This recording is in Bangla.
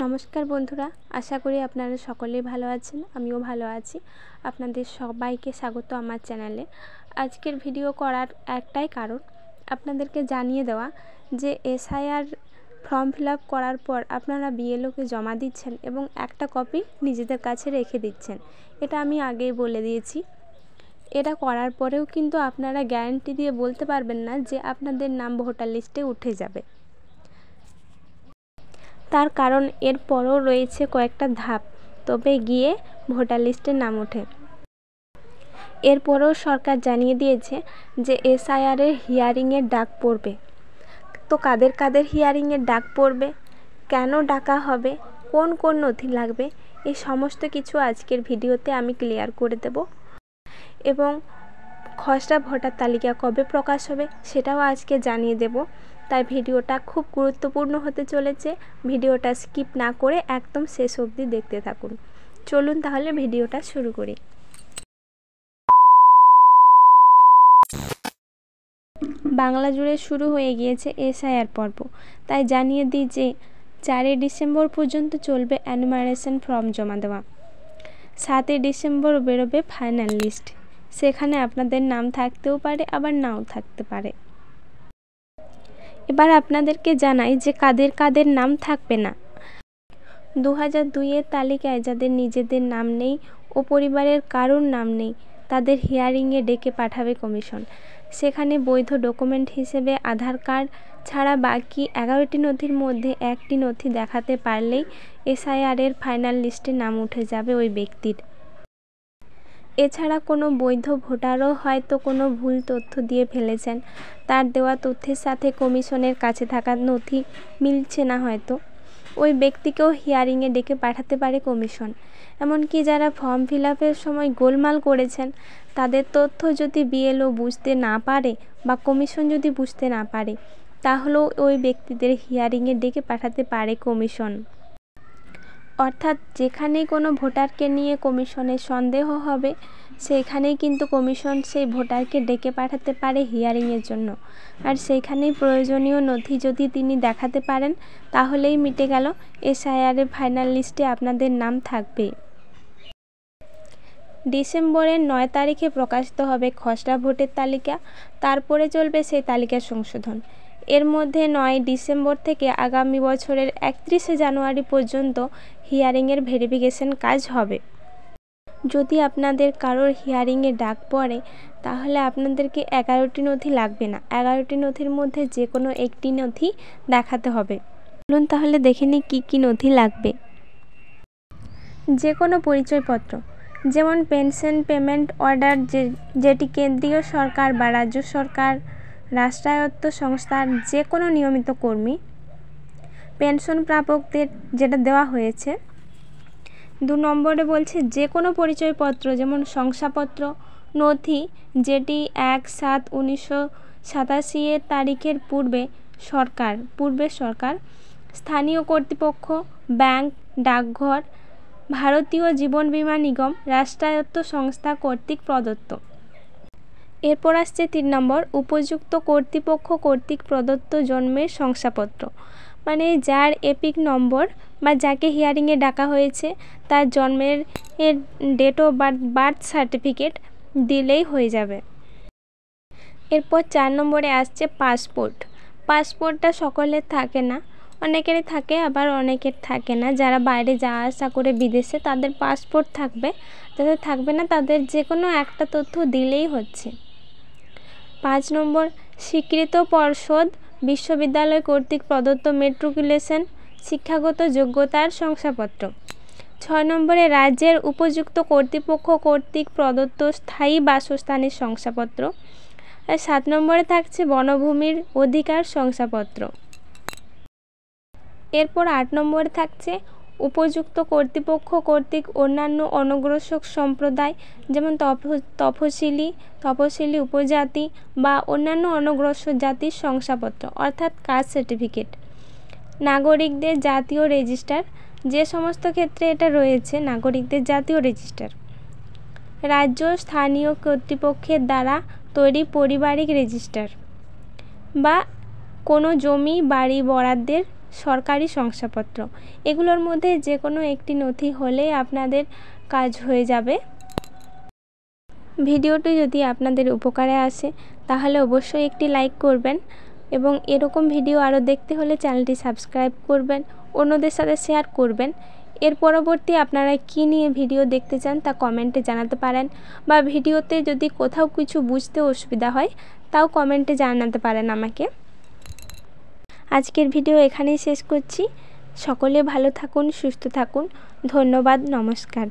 নমস্কার বন্ধুরা, আশা করি আপনারা সকলেই ভালো আছেন। আমিও ভালো আছি। আপনাদের সবাইকে স্বাগত আমার চ্যানেলে। আজকের ভিডিও করার একটাই কারণ, আপনাদেরকে জানিয়ে দেওয়া যে এসআইআর ফর্ম ফিল আপ করার পর আপনারা বিএলওকে জমা দিচ্ছেন এবং একটা কপি নিজেদের কাছে রেখে দিচ্ছেন। এটা আমি আগেই বলে দিয়েছি। এটা করার পরেও কিন্তু আপনারা গ্যারান্টি দিয়ে বলতে পারবেন না যে আপনাদের নাম ভোটার লিস্টে উঠে যাবে। তার কারণ এরপরও রয়েছে কয়েকটা ধাপ, তবে গিয়ে ভোটার লিস্টে নাম ওঠে। এরপরেও সরকার জানিয়ে দিয়েছে যে এসআইআরের হিয়ারিংয়ের ডাক পড়বে। তো কাদের কাদের হিয়ারিংয়ের ডাক পড়বে, কেন ডাকা হবে, কোন কোন নথি লাগবে, এই সমস্ত কিছু আজকের ভিডিওতে আমি ক্লিয়ার করে দেব। এবং খসড়া ভোটার তালিকা কবে প্রকাশ হবে সেটাও আজকে জানিয়ে দেব। তাই ভিডিওটা খুব গুরুত্বপূর্ণ হতে চলেছে। ভিডিওটা স্কিপ না করে একদম শেষ অবধি দেখতে থাকুন। চলুন তাহলে ভিডিওটা শুরু করি। বাংলা জুড়ে শুরু হয়ে গিয়েছে এসআইআর পর্ব। তাই জানিয়ে দিই যে 4 ডিসেম্বর পর্যন্ত চলবে এনুমারেশন ফর্ম জমা দেওয়া। 7 ডিসেম্বর বেরোবে ফাইনাল লিস্ট। সেখানে আপনাদের নাম থাকতেও পারে, আবার নাও থাকতে পারে। এবার আপনাদেরকে জানাই যে কাদের কাদের নাম থাকবে না। 2002-এর তালিকায় যাদের নিজেদের নাম নেই ও পরিবারের কারোর নাম নেই, তাদের হিয়ারিংয়ে ডেকে পাঠাবে কমিশন। সেখানে বৈধ ডকুমেন্ট হিসেবে আধার কার্ড ছাড়া বাকি 11টি নথির মধ্যে একটি নথি দেখাতে পারলেই এসআইআরের ফাইনাল লিস্টে নাম উঠে যাবে ওই ব্যক্তির। এছাড়া কোনো বৈধ ভোটারও হয়তো কোনো ভুল তথ্য দিয়ে ফেলেছেন, তার দেওয়া তথ্যের সাথে কমিশনের কাছে থাকা নথি মিলছে না, হয়তো ওই ব্যক্তিকেও হিয়ারিংয়ে ডেকে পাঠাতে পারে কমিশন। এমনকি যারা ফর্ম ফিল আপের সময় গোলমাল করেছেন, তাদের তথ্য যদি বিএলও বুঝতে না পারে বা কমিশন যদি বুঝতে না পারে, তাহলেও ওই ব্যক্তিদের হিয়ারিংয়ে ডেকে পাঠাতে পারে কমিশন। অর্থাৎ যেখানেই কোনো ভোটারকে নিয়ে কমিশনের সন্দেহ হবে, সেইখানেই কিন্তু কমিশন সেই ভোটারকে ডেকে পাঠাতে পারে হিয়ারিংয়ের জন্য। আর সেইখানেই প্রয়োজনীয় নথি যদি তিনি দেখাতে পারেন, তাহলেই মিটে গেল, এসআইআরের ফাইনাল লিস্টে আপনাদের নাম থাকবে। ডিসেম্বরের 9 তারিখে প্রকাশিত হবে খসড়া ভোটের তালিকা। তারপরে চলবে সেই তালিকা সংশোধন। এর মধ্যে 9 ডিসেম্বর থেকে আগামী বছরের 31শে জানুয়ারি পর্যন্ত হিয়ারিংয়ের ভেরিফিকেশন কাজ হবে। যদি আপনাদের কারোর হিয়ারিংয়ে ডাক পড়ে, তাহলে আপনাদেরকে 11টি নথি লাগবে না। 11টি নথির মধ্যে যে কোনো একটি নথি দেখাতে হবে। চলুন তাহলে দেখে নিই কী কী নথি লাগবে। যে কোনো পরিচয়পত্র, যেমন পেনশন পেমেন্ট অর্ডার, যেটি কেন্দ্রীয় সরকার বা রাজ্য সরকার, রাষ্ট্রায়ত্ত সংস্থার যে কোনো নিয়মিত কর্মী, পেনশন প্রাপকদের যেটা দেওয়া হয়েছে। 2 নম্বরে বলছে যে কোনো পরিচয়পত্র, যেমন শংসাপত্র নথি যেটি 1/7/1987 তারিখের পূর্বে সরকার, স্থানীয় কর্তৃপক্ষ, ব্যাংক, ডাকঘর, ভারতীয় জীবন বীমা নিগম, রাষ্ট্রায়ত্ত সংস্থা কর্তৃক প্রদত্ত। এরপর আসছে 3 নম্বর, উপযুক্ত কর্তৃপক্ষ কর্তৃক প্রদত্ত জন্মের শংসাপত্র, মানে যার এপিক নম্বর বা যাকে হিয়ারিংয়ে ডাকা হয়েছে তার জন্মের ডেট অফ বার্থ সার্টিফিকেট দিলেই হয়ে যাবে। এরপর 4 নম্বরে আসছে পাসপোর্টটা সকলের থাকে না, অনেকেরই থাকে, আবার অনেকের থাকে না। যারা বাইরে যাওয়া আসা করে বিদেশে, তাদের পাসপোর্ট থাকবে। যাদের থাকবে না, তাদের যে কোনো একটা তথ্য দিলেই হচ্ছে। 5 নম্বর, স্বীকৃত পর্ষদ বিশ্ববিদ্যালয় কর্তৃক প্রদত্ত মেট্রিকুলেশন শিক্ষাগত যোগ্যতার শংসাপত্র। 6 নম্বরে, রাজ্যের উপযুক্ত কর্তৃপক্ষ কর্তৃক প্রদত্ত স্থায়ী বাসস্থানের শংসাপত্র। আর 7 নম্বরে থাকছে বনভূমির অধিকার শংসাপত্র। এরপর 8 নম্বরে থাকছে উপযুক্ত কর্তৃপক্ষ কর্তৃক অন্যান্য অনগ্রসর সম্প্রদায়, যেমন তপশিলি উপজাতি বা অন্যান্য অনগ্রসর জাতির শংসাপত্র, অর্থাৎ কাস্ট সার্টিফিকেট। নাগরিকদের জাতীয় রেজিস্টার, যে সমস্ত ক্ষেত্রে এটা রয়েছে, নাগরিকদের জাতীয় রেজিস্টার। রাজ্য স্থানীয় কর্তৃপক্ষের দ্বারা তৈরি পারিবারিক রেজিস্টার বা কোনো জমি বাড়ি বরাদ্দের সরকারি শংসাপত্র। এগুলোর মধ্যে যে কোনো একটি নথি হলেই আপনাদের কাজ হয়ে যাবে। ভিডিওটি যদি আপনাদের উপকারে আসে তাহলে অবশ্যই একটি লাইক করবেন এবং এরকম ভিডিও আরও দেখতে হলে চ্যানেলটি সাবস্ক্রাইব করবেন, অন্যদের সাথে শেয়ার করবেন। এর পরবর্তী আপনারা কী নিয়ে ভিডিও দেখতে চান তা কমেন্টে জানাতে পারেন, বা ভিডিওতে যদি কোথাও কিছু বুঝতে অসুবিধা হয় তাও কমেন্টে জানাতে পারেন আমাকে। আজকের ভিডিও এখানেই শেষ করছি। সকলে ভালো থাকুন, সুস্থ থাকুন। ধন্যবাদ, নমস্কার।